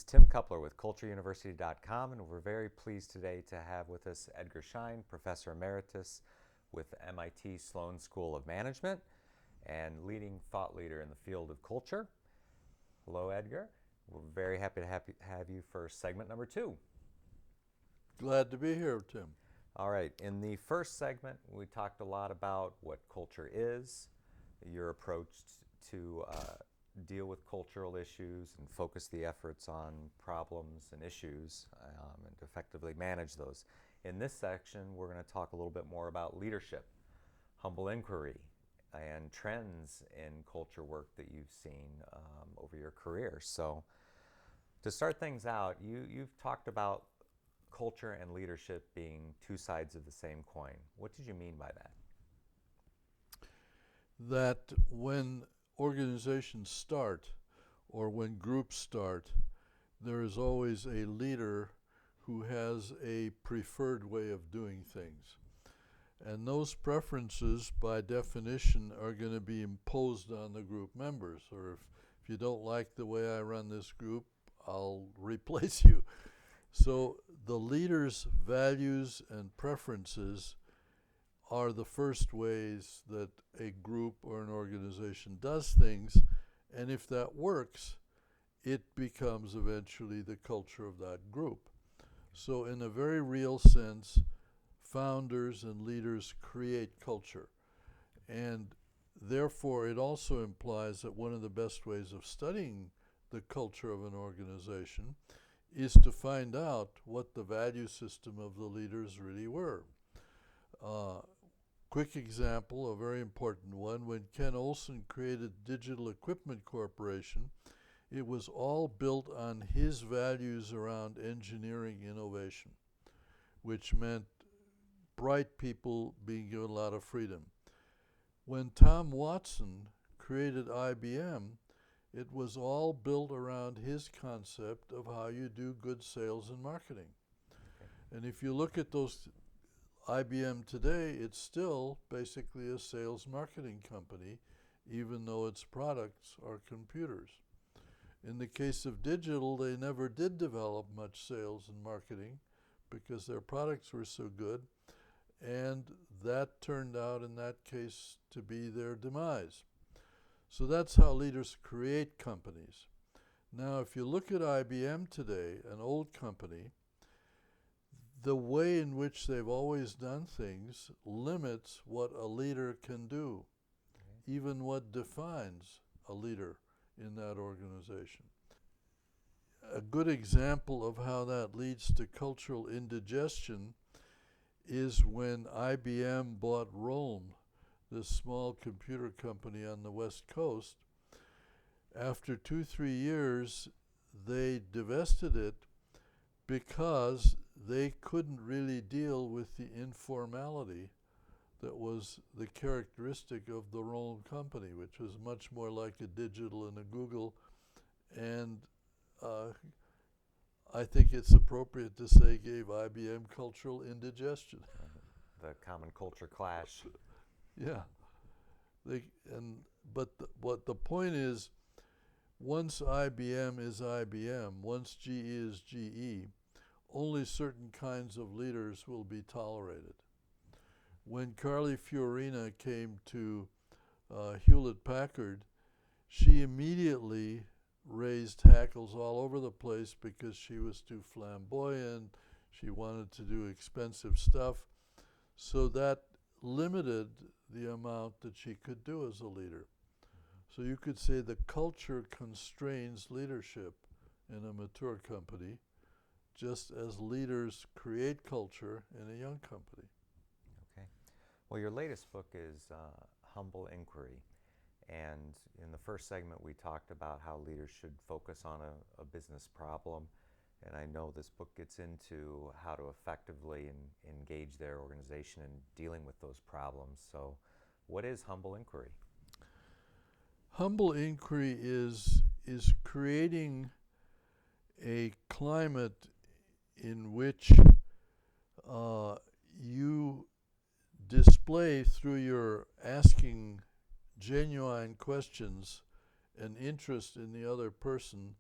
is Tim Coupler with CultureUniversity.com, and we're very pleased today to have with us Edgar Schein, Professor Emeritus with MIT Sloan School of Management and leading thought leader in the field of culture. Hello, Edgar. We're very happy to have you for segment number 2. Glad to be here, Tim. All right. In the first segment, we talked a lot about what culture is, your approach to deal with cultural issues and focus the efforts on problems and issues and effectively manage those. In this section, we're going to talk a little bit more about leadership, humble inquiry, and trends in culture work that you've seen over your career. So to start things out, you've talked about culture and leadership being two sides of the same coin. What did you mean by that? That when organizations start or when groups start, there is always a leader who has a preferred way of doing things. And those preferences, by definition, are going to be imposed on the group members. Or if you don't like the way I run this group, I'll replace you. So the leader's values and preferences are the first ways that a group or an organization does things, and if that works, it becomes eventually the culture of that group. So in a very real sense, founders and leaders create culture, and therefore it also implies that one of the best ways of studying the culture of an organization is to find out what the value system of the leaders really were. Quick example, a very important one, when Ken Olsen created Digital Equipment Corporation, it was all built on his values around engineering innovation, which meant bright people being given a lot of freedom. When Tom Watson created IBM, it was all built around his concept of how you do good sales and marketing. Okay. And if you look at those IBM today, it's still basically a sales marketing company, even though its products are computers. In the case of digital, they never did develop much sales and marketing because their products were so good, and that turned out in that case to be their demise. So that's how leaders create companies. Now, if you look at IBM today, an old company, the way in which they've always done things limits what a leader can do, even what defines a leader in that organization. A good example of how that leads to cultural indigestion is when IBM bought Rome, this small computer company on the West Coast. After 2-3 years, they divested it because they couldn't really deal with the informality that was the characteristic of the Rome company, which was much more like a digital and a Google. And I think it's appropriate to say gave IBM cultural indigestion. The common culture clash. Yeah. What the point is, once IBM is IBM, once GE is GE, only certain kinds of leaders will be tolerated. When Carly Fiorina came to Hewlett-Packard, she immediately raised hackles all over the place because she was too flamboyant, she wanted to do expensive stuff, so that limited the amount that she could do as a leader. So you could say the culture constrains leadership in a mature company, just as leaders create culture in a young company. Okay. Well, your latest book is Humble Inquiry. And in the first segment, we talked about how leaders should focus on a business problem. And I know this book gets into how to effectively engage their organization in dealing with those problems. So what is Humble Inquiry? Humble inquiry is creating a climate in which you display through your asking genuine questions and interest in the other person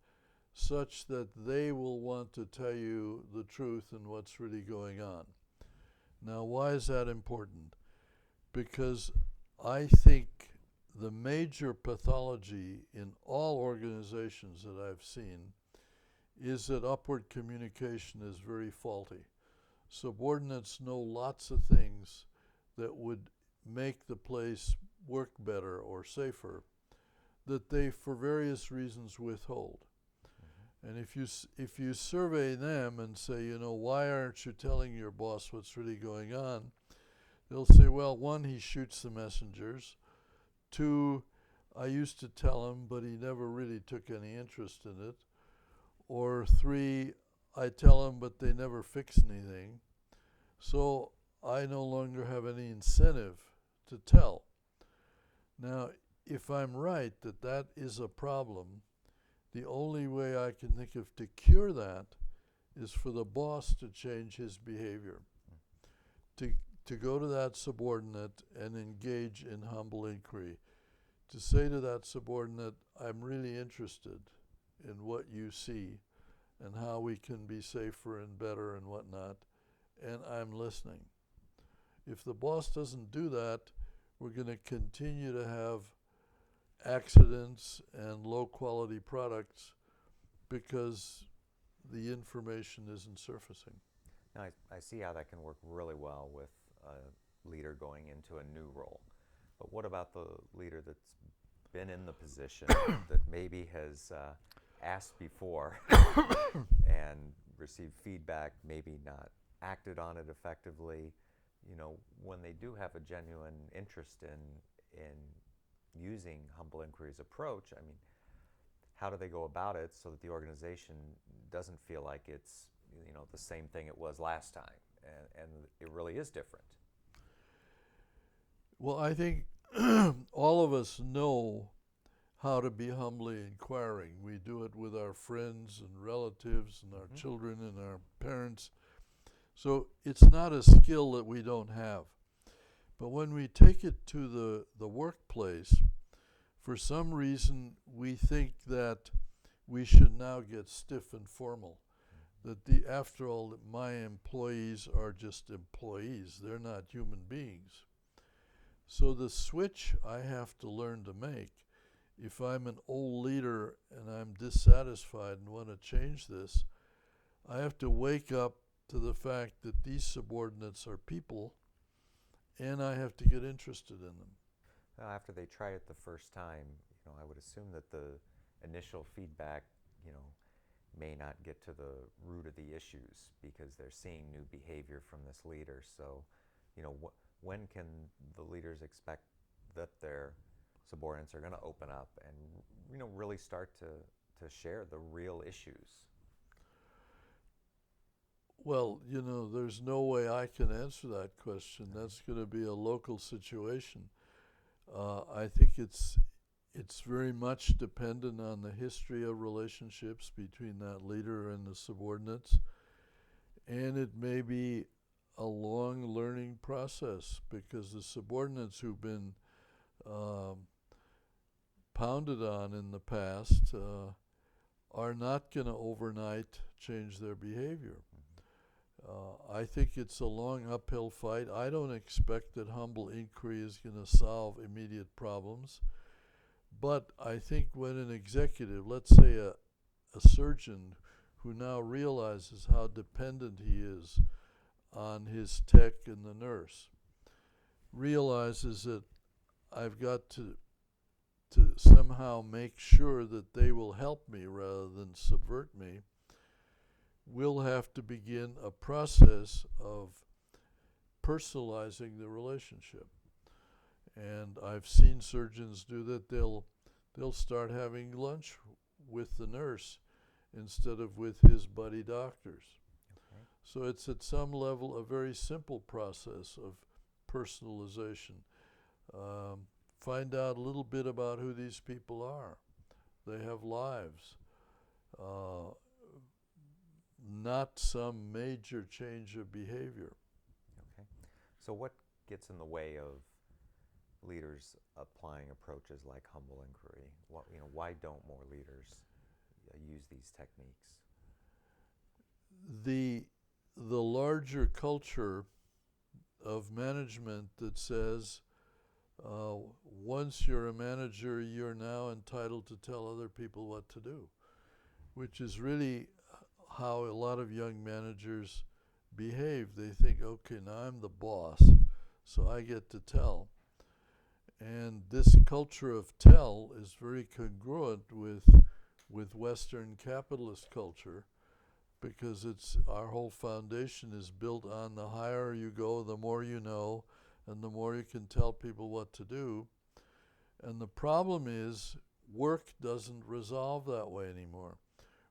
such that they will want to tell you the truth and what's really going on. Now, why is that important? Because I think the major pathology in all organizations that I've seen is that upward communication is very faulty. Subordinates know lots of things that would make the place work better or safer that they, for various reasons, withhold. And if you survey them and say, why aren't you telling your boss what's really going on? They'll say, well, one, he shoots the messengers. Two, I used to tell him, but he never really took any interest in it. Or three, I tell him, but they never fix anything. So I no longer have any incentive to tell. Now, if I'm right that that is a problem, the only way I can think of to cure that is for the boss to change his behavior, to go to that subordinate and engage in humble inquiry, to say to that subordinate, I'm really interested in what you see and how we can be safer and better and whatnot, and I'm listening. If the boss doesn't do that, we're going to continue to have accidents and low quality products because the information isn't surfacing. Now, I see how that can work really well with a leader going into a new role. But what about the leader that's been in the position that maybe has asked before and received feedback, maybe not acted on it effectively? When they do have a genuine interest in using humble inquiry's approach, I mean, how do they go about it so that the organization doesn't feel like it's the same thing it was last time, and it really is different? Well, I think all of us know how to be humbly inquiring. We do it with our friends and relatives and our children and our parents. So it's not a skill that we don't have. But when we take it to the workplace, for some reason we think that we should now get stiff and formal. That after all, my employees are just employees. They're not human beings. So the switch I have to learn to make, if I'm an old leader and I'm dissatisfied and want to change this, I have to wake up to the fact that these subordinates are people, and I have to get interested in them. Well, after they try it the first time, I would assume that the initial feedback, may not get to the root of the issues because they're seeing new behavior from this leader. So, when can the leaders expect that their subordinates are going to open up and, really start to share the real issues? Well, there's no way I can answer that question. That's going to be a local situation. I think it's very much dependent on the history of relationships between that leader and the subordinates. And it may be a long learning process because the subordinates who've been pounded on in the past are not going to overnight change their behavior. I think it's a long uphill fight. I don't expect that humble inquiry is going to solve immediate problems. But I think when an executive, let's say a surgeon who now realizes how dependent he is on his tech and the nurse, realizes that I've got to somehow make sure that they will help me rather than subvert me, we'll have to begin a process of personalizing the relationship. And I've seen surgeons do that. They'll start having lunch with the nurse instead of with his buddy doctors. Okay. So it's at some level a very simple process of personalization. Find out a little bit about who these people are. They have lives. Not some major change of behavior. Okay. So what gets in the way of leaders applying approaches like humble inquiry? Why don't more leaders use these techniques? The larger culture of management that says once you're a manager, you're now entitled to tell other people what to do, which is really how a lot of young managers behave. They think, okay, now I'm the boss, so I get to tell. And this culture of tell is very congruent with Western capitalist culture, because it's our whole foundation is built on the higher you go, the more you know, and the more you can tell people what to do. And the problem is work doesn't resolve that way anymore.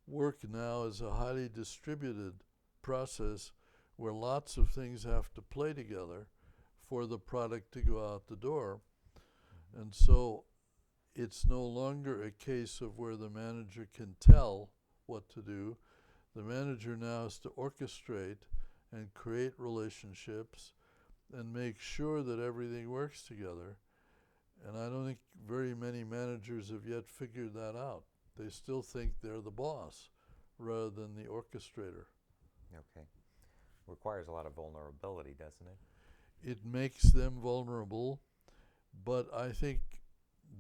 Work now is a highly distributed process where lots of things have to play together for the product to go out the door. And so it's no longer a case of where the manager can tell what to do. The manager now has to orchestrate and create relationships and make sure that everything works together. And I don't think very many managers have yet figured that out. They still think they're the boss rather than the orchestrator. Okay. Requires a lot of vulnerability, doesn't it? It makes them vulnerable, but I think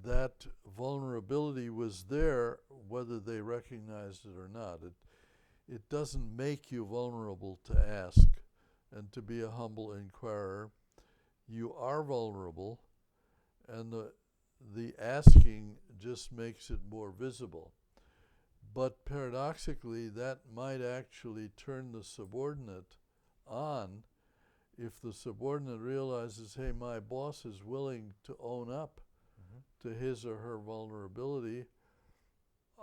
that vulnerability was there whether they recognized it or not. It doesn't make you vulnerable to ask and to be a humble inquirer. You are vulnerable, and the asking just makes it more visible. But paradoxically, that might actually turn the subordinate on if the subordinate realizes, hey, my boss is willing to own up to his or her vulnerability.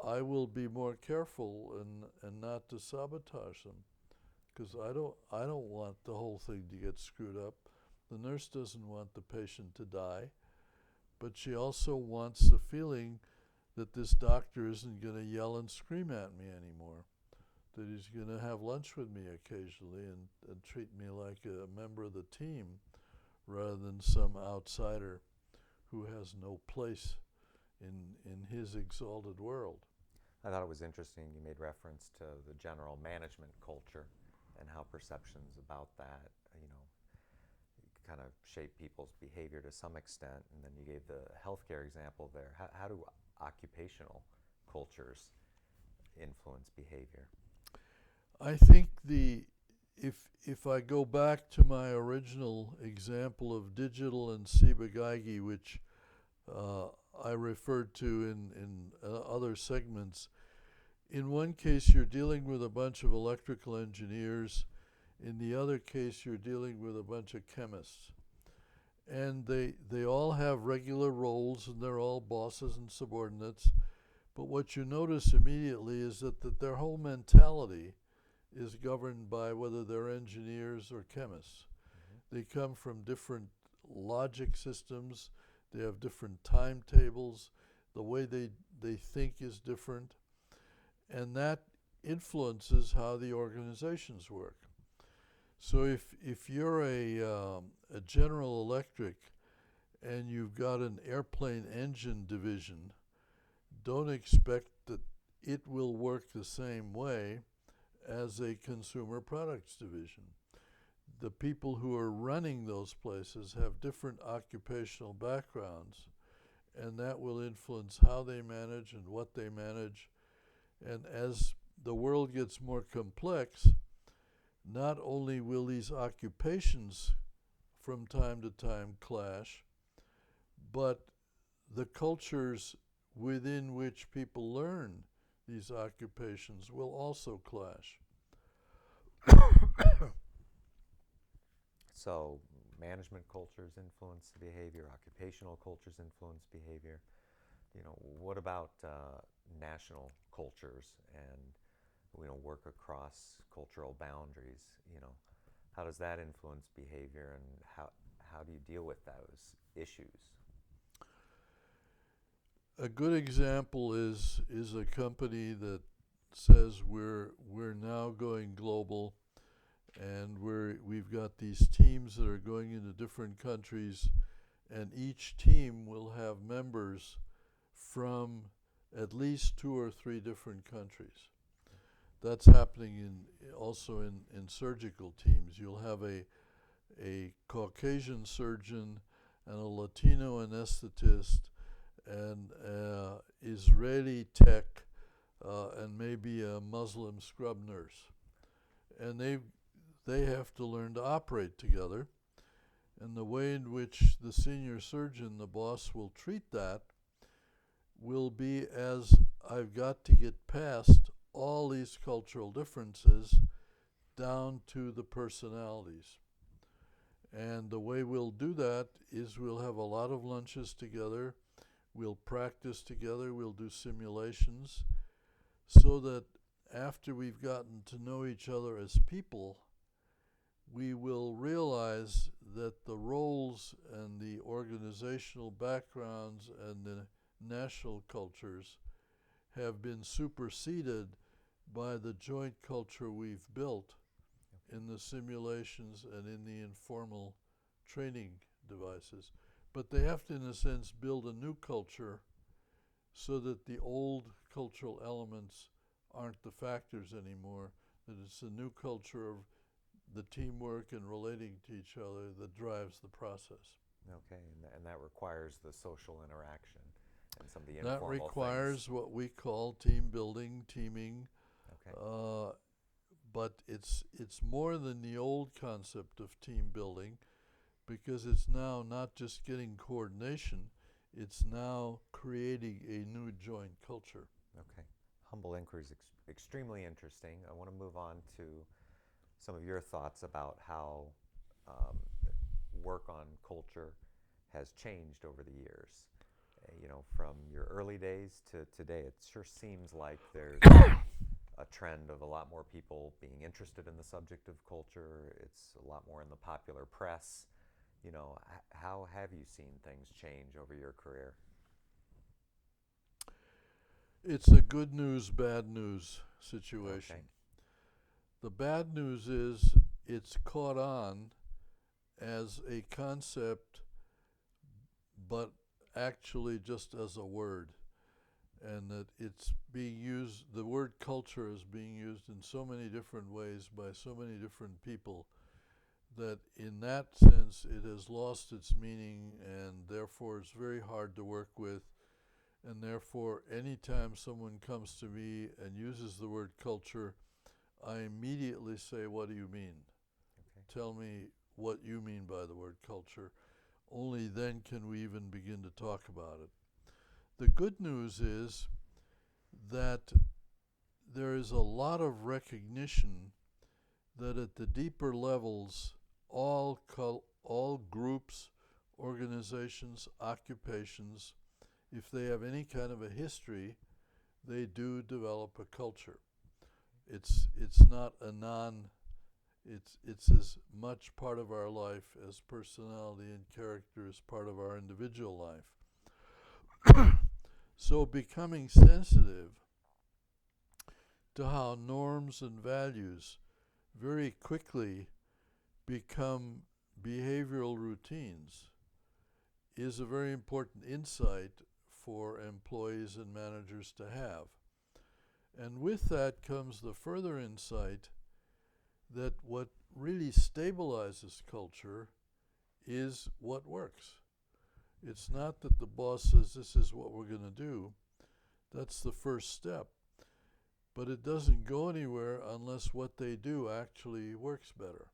I will be more careful and not to sabotage them, because I don't want the whole thing to get screwed up. The nurse doesn't want the patient to die, but she also wants the feeling that this doctor isn't going to yell and scream at me anymore, that he's going to have lunch with me occasionally and treat me like a member of the team rather than some outsider who has no place in his exalted world. I thought it was interesting you made reference to the general management culture and how perceptions about that, kind of shape people's behavior to some extent. And then you gave the healthcare example there. How do occupational cultures influence behavior? I think if I go back to my original example of digital and Ciba-Geigy, which I referred to in other segments, in one case you're dealing with a bunch of electrical engineers, in the other case you're dealing with a bunch of chemists. And they all have regular roles and they're all bosses and subordinates, but what you notice immediately is that their whole mentality is governed by whether they're engineers or chemists. They come from different logic systems, they have different timetables, the way they think is different, and that influences how the organizations work. So if you're a General Electric and you've got an airplane engine division, don't expect that it will work the same way as a consumer products division. The people who are running those places have different occupational backgrounds, and that will influence how they manage and what they manage. And as the world gets more complex, not only will these occupations from time to time clash, but the cultures within which people learn these occupations will also clash. So management cultures influence behavior, occupational cultures influence behavior. What about national cultures and work across cultural boundaries? How does that influence behavior, and how do you deal with those issues? A good example is a company that says we're now going global, and we've got these teams that are going into different countries, and each team will have members from at least 2 or 3 different countries. That's happening also in surgical teams. You'll have a Caucasian surgeon and a Latino anesthetist and Israeli tech and maybe a Muslim scrub nurse. And they have to learn to operate together. And the way in which the senior surgeon, the boss, will treat that will be as I've got to get past all these cultural differences down to the personalities. And the way we'll do that is we'll have a lot of lunches together, we'll practice together, we'll do simulations, so that after we've gotten to know each other as people, we will realize that the roles and the organizational backgrounds and the national cultures have been superseded by the joint culture we've built in the simulations and in the informal training devices. But they have to, in a sense, build a new culture so that the old cultural elements aren't the factors anymore, that it's a new culture of the teamwork and relating to each other that drives the process. Okay, and that requires the social interaction and some of the informal That requires things. what we call team building, teaming, Okay. but it's more than the old concept of team building, because it's now not just getting coordination, it's now creating a new joint culture. Okay. Humble inquiry is extremely interesting. I want to move on to some of your thoughts about how um, work on culture has changed over the years. From your early days to today, it sure seems like there's a trend of a lot more people being interested in the subject of culture. It's a lot more in the popular press. How have you seen things change over your career? It's a good news, bad news situation. Okay. The bad news is it's caught on as a concept, but actually just as a word. And that it's being used, the word culture is being used in so many different ways by so many different people that in that sense it has lost its meaning, and therefore it's very hard to work with. And therefore, anytime someone comes to me and uses the word culture, I immediately say, what do you mean? Okay. Tell me what you mean by the word culture. Only then can we even begin to talk about it. The good news is that there is a lot of recognition that at the deeper levels, all groups, organizations, occupations, if they have any kind of a history, they do develop a culture. It's not a it's as much part of our life as personality and character is part of our individual life. So becoming sensitive to how norms and values very quickly become behavioral routines is a very important insight for employees and managers to have. And with that comes the further insight that what really stabilizes culture is what works. It's not that the boss says this is what we're going to do. That's the first step. But it doesn't go anywhere unless what they do actually works better.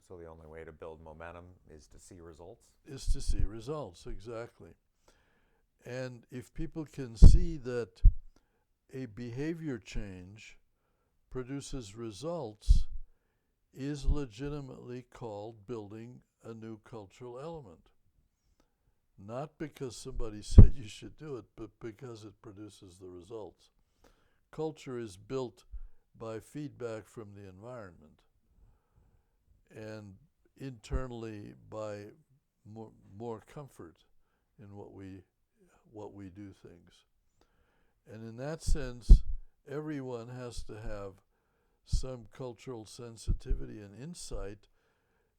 So the only way to build momentum is to see results? Is to see results, exactly. And if people can see that a behavior change produces results, is legitimately called building a new cultural element. Not because somebody said you should do it, but because it produces the results. Culture is built by feedback from the environment, and internally by more comfort in what we do things. And in that sense, everyone has to have some cultural sensitivity and insight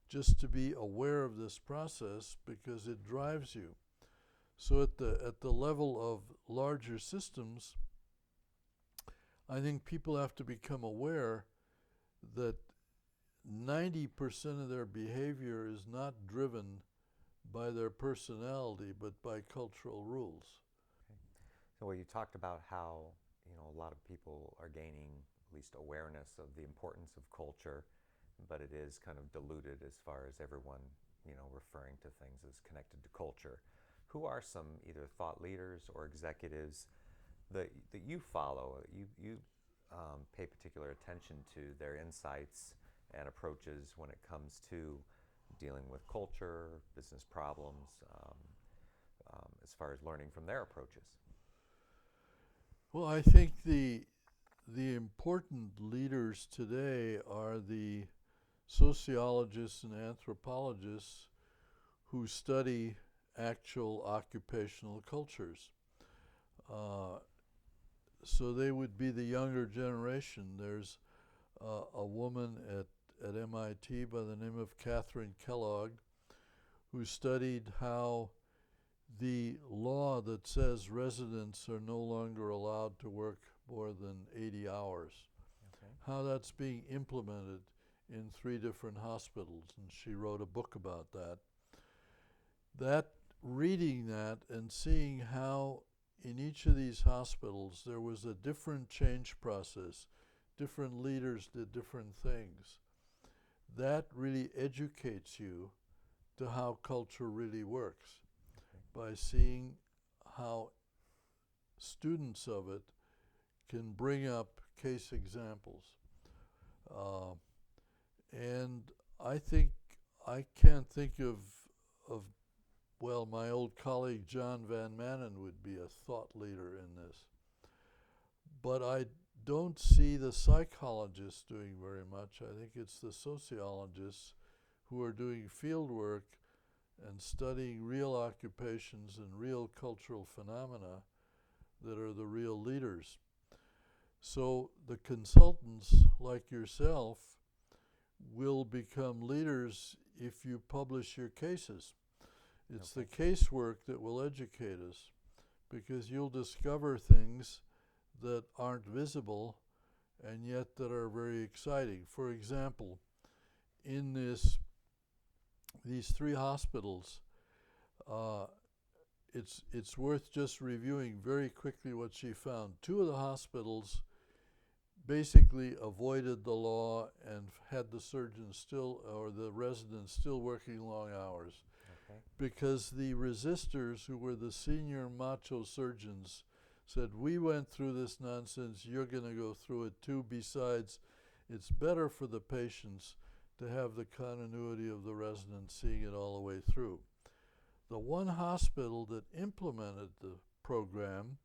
just to be aware of this process, because it drives you. So at the level of larger systems, I think people have to become aware that 90% of their behavior is not driven by their personality, but by cultural rules. Okay. So well, you talked about how a lot of people are gaining at least awareness of the importance of culture, but it is kind of diluted as far as everyone referring to things as connected to culture. Who are some either thought leaders or executives that you follow? You pay particular attention to their insights and approaches when it comes to dealing with culture, business problems, as far as learning from their approaches. Well, I think the important leaders today are the sociologists and anthropologists who study actual occupational cultures. So they would be the younger generation. There's a woman at MIT by the name of Catherine Kellogg who studied how the law that says residents are no longer allowed to work more than 80 hours, Okay. how that's being implemented in 3 different hospitals, and she wrote a book about that. Reading that and seeing how in each of these hospitals there was a different change process, different leaders did different things, that really educates you to how culture really works. Okay. By seeing how students of it can bring up case examples. And I can't think of, well, my old colleague John Van Manen would be a thought leader in this. But I don't see the psychologists doing very much. I think it's the sociologists who are doing field work and studying real occupations and real cultural phenomena that are the real leaders. So the consultants like yourself will become leaders if you publish your cases. It's Okay. the casework that will educate us, because you'll discover things that aren't visible and yet that are very exciting. For example, in these 3 hospitals, it's worth just reviewing very quickly what she found. 2 of the hospitals basically avoided the law and had the surgeons still, or the residents still working long hours, Okay. because the resistors, who were the senior macho surgeons, said, we went through this nonsense, you're going to go through it too. Besides, it's better for the patients to have the continuity of the residents seeing it all the way through. The one hospital that implemented the program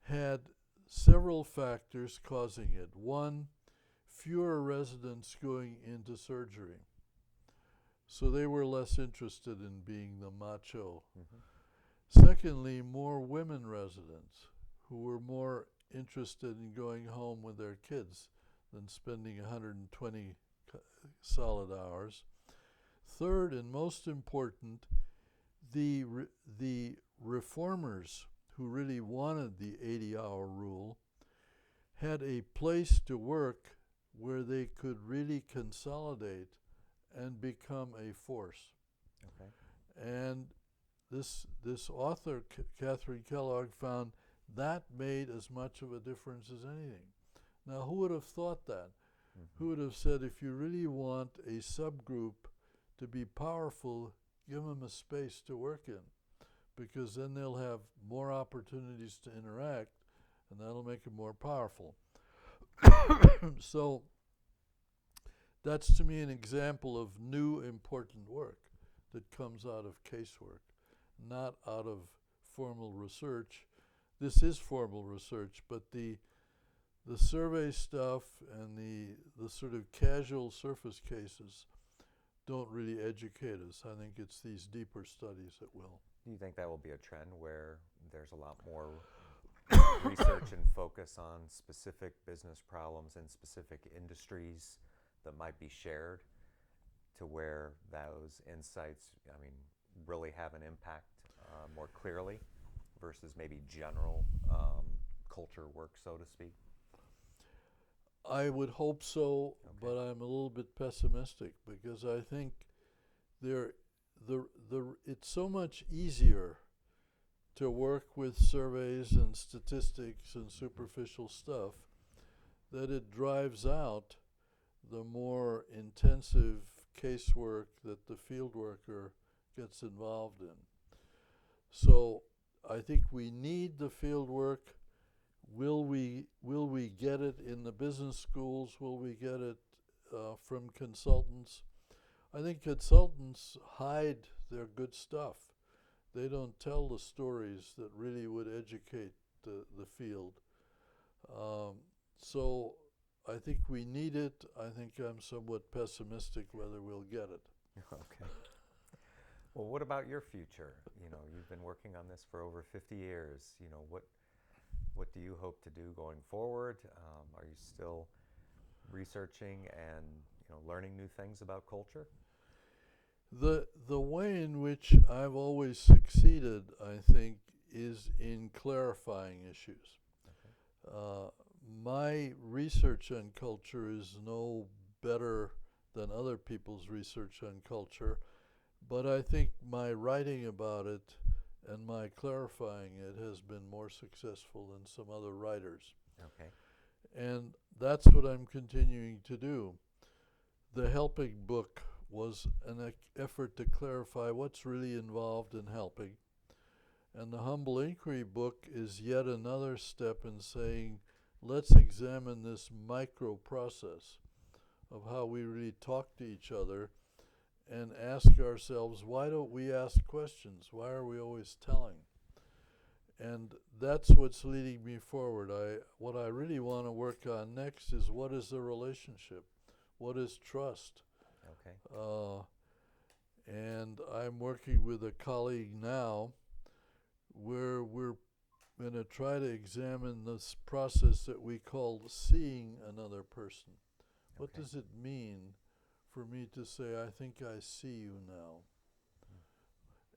had several factors causing it. One, fewer residents going into surgery. So they were less interested in being the macho. Mm-hmm. Secondly, more women residents who were more interested in going home with their kids than spending 120 solid hours. Third, and most important, the reformers who really wanted the 80-hour rule had a place to work where they could really consolidate and become a force. Okay. And this author, Catherine Kellogg, found that made as much of a difference as anything. Now, who would have thought that? Mm-hmm. Who would have said, if you really want a subgroup to be powerful, give them a space to work in, because then they'll have more opportunities to interact, and that'll make them more powerful. So that's, to me, an example of new important work that comes out of casework, not out of formal research. This is formal research, but the survey stuff and the sort of casual surface cases don't really educate us. I think it's these deeper studies that will. Do you think that will be a trend where there's a lot more research and focus on specific business problems in specific industries that might be shared, to where those insights, really have an impact more clearly versus maybe general culture work, so to speak? I would hope so, Okay. but I'm a little bit pessimistic because I think there, it's so much easier to work with surveys and statistics and superficial stuff that it drives out the more intensive casework that the field worker gets involved in. So I think we need the field work. Will we get it in the business schools? Will we get it from consultants? I think consultants hide their good stuff. They don't tell the stories that really would educate the field. So I think we need it. I think I'm somewhat pessimistic whether we'll get it. Okay. Well, what about your future? You know, you've been working on this for over 50 years. You know, what do you hope to do going forward? Are you still researching and learning new things about culture? The way in which I've always succeeded, I think, is in clarifying issues. Okay. My research on culture is no better than other people's research on culture, but I think my writing about it and my clarifying it has been more successful than some other writers. Okay. And that's what I'm continuing to do. The helping book was an effort to clarify what's really involved in helping. And the Humble Inquiry book is yet another step in saying, let's examine this micro process of how we really talk to each other and ask ourselves, why don't we ask questions? Why are we always telling? And that's what's leading me forward. What I really want to work on next is what is the relationship? What is trust? Okay. And I'm working with a colleague now where we're going to try to examine this process that we call seeing another person. What Okay. does it mean for me to say, I think I see you now?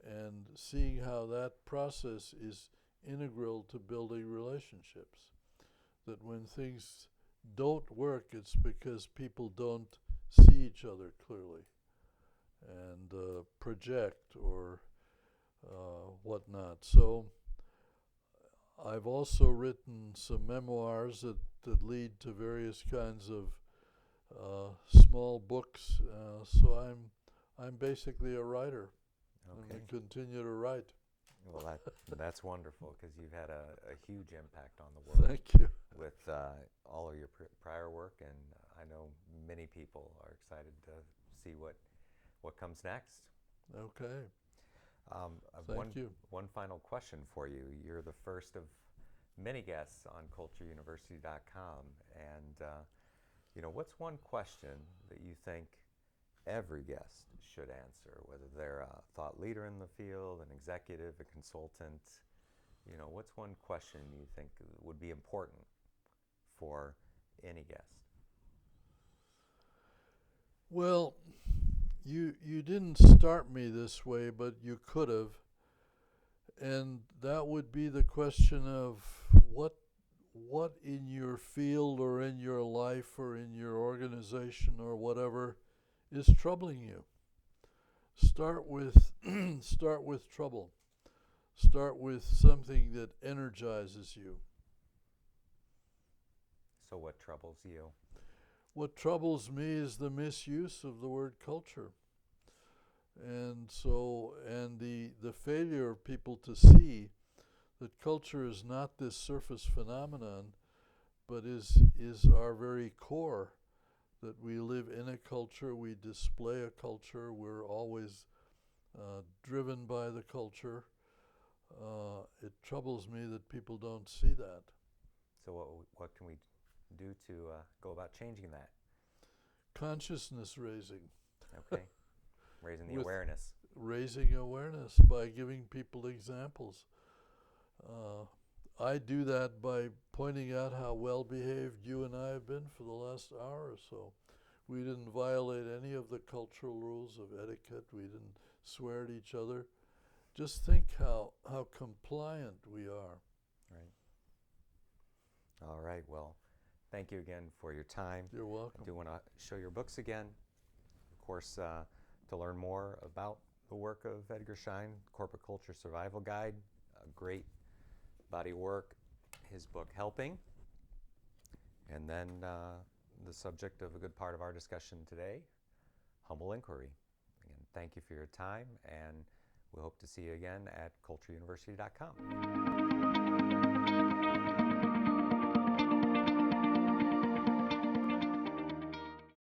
And seeing how that process is integral to building relationships. That when things don't work, it's because people don't see each other clearly and project or whatnot. So I've also written some memoirs that lead to various kinds of small books. So I'm basically a writer. Okay. And I continue to write. Well, that's wonderful because you've had a huge impact on the world Thank you. with all of your prior work, and I know many people are excited to see what comes next. Okay. I've Thank you. one final question for you. You're the first of many guests on CultureUniversity.com, and what's one question that you think every guest should answer, whether they're a thought leader in the field, an executive, a consultant? What's one question you think would be important for any guest? Well, you didn't start me this way, but you could have. And that would be the question of what in your field or in your life or in your organization or whatever is troubling you. Start with trouble. Start with something that energizes you. So what troubles you? What troubles me is the misuse of the word culture. And the failure of people to see that culture is not this surface phenomenon, but is our very core, that we live in a culture, we display a culture, we're always driven by the culture. It troubles me that people don't see that. So what can we do to go about changing that? Consciousness raising. Okay. Raising the awareness. Raising awareness by giving people examples. I do that by pointing out how well behaved you and I have been for the last hour or so. We didn't violate any of the cultural rules of etiquette. We didn't swear at each other. Just think how compliant we are. Right. All right. Well, thank you again for your time. You're I welcome. do want to show your books again. Of course, to learn more about the work of Edgar Schein, Corporate Culture Survival Guide, a great body of work, his book Helping, and then the subject of a good part of our discussion today, humble inquiry. Again, thank you for your time, and we hope to see you again at cultureuniversity.com.